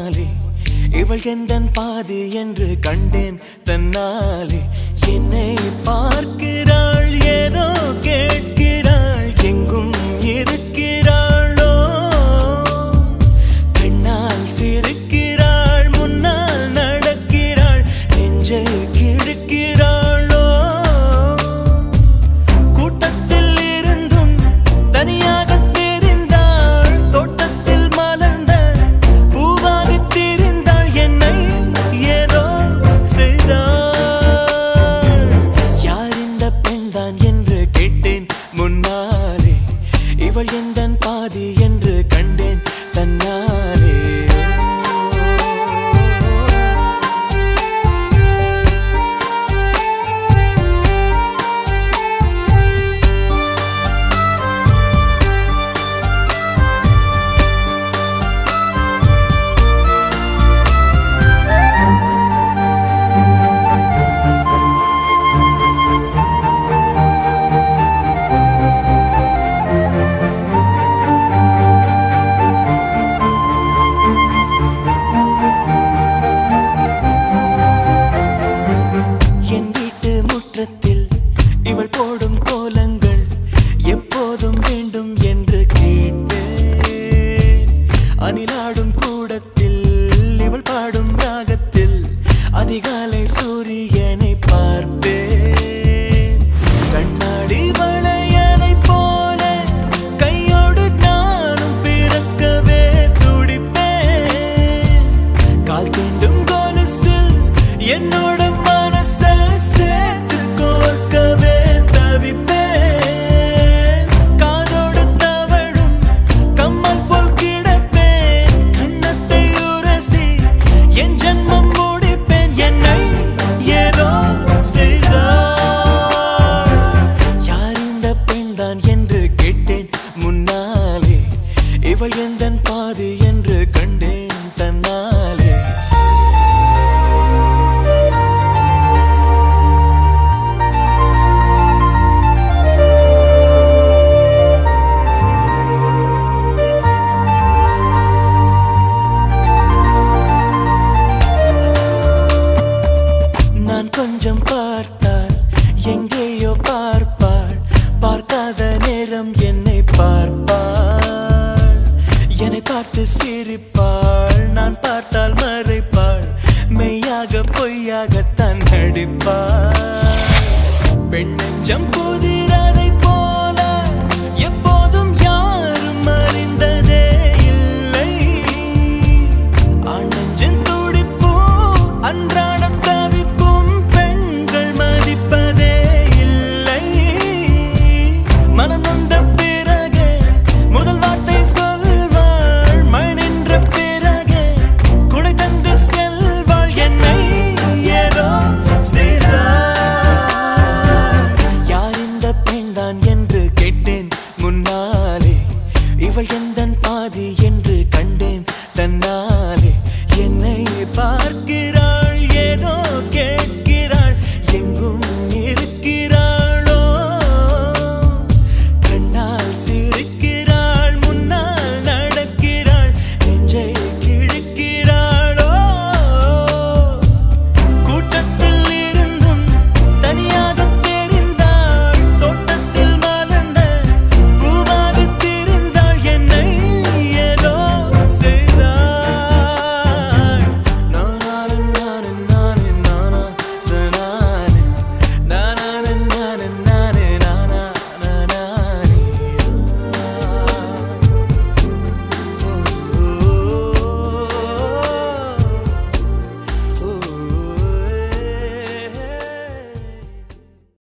முன்னாலே இவள் எந்தன் பாதி என்று கண்டேன் தன்னாலே என்னை பார்க்கிறாள் ஏதோ கேட்கிறாள் எங்கும் இருக்கிறாளோ கண்ணால் சிரிக்கிறாள் முன்னால் நடக்கிறாள் நெஞ்சை கிழக்கிறாளோ கூட்டத்தில் இருந்தும் தனியாக இவள் எந்தன் பாதி என்று கண்டேன் தன்னாலே இவள் போடும் கோலங்கள் எப்போதும் வேண்டும் என்று கேட்டேன் அணிலாடும் கூடத்தில் இவள் பாடும் ராகத்தில் அதிகாலை சூரியனை பார்ப்பேன் கண்ணாடி வளையலை போல கையோடு நானும் பிறக்கவே துடிப்பேன் கால் தீண்டும் கொலுசில் என்னோட மனசை சேர்த்து கோர்க்கவே காதோடு தவழும் கம்மல் போல் கிடப்பேன் கண்ணத்தை உரசி என் ஜன்மம் முடிப்பேன் என்னை ஏதோ செய்தார் யார் இந்த பெண்தான் என்று கேட்டேன் முன்னாலே இவள் எந்தன் பாதி என்று கண்டேன் தன்னாலே கொஞ்சம் பார்த்தால் எங்கேயோ பார்ப்பாள் பார்க்காத நேரம் என்னை பார்ப்பாள் என்னை பார்த்து சிரிப்பாள் நான் பார்த்தால் மறைப்பாள் மெய்யாக பொய்யாகத்தான் நடிப்பாள் பெண் நெஞ்சம்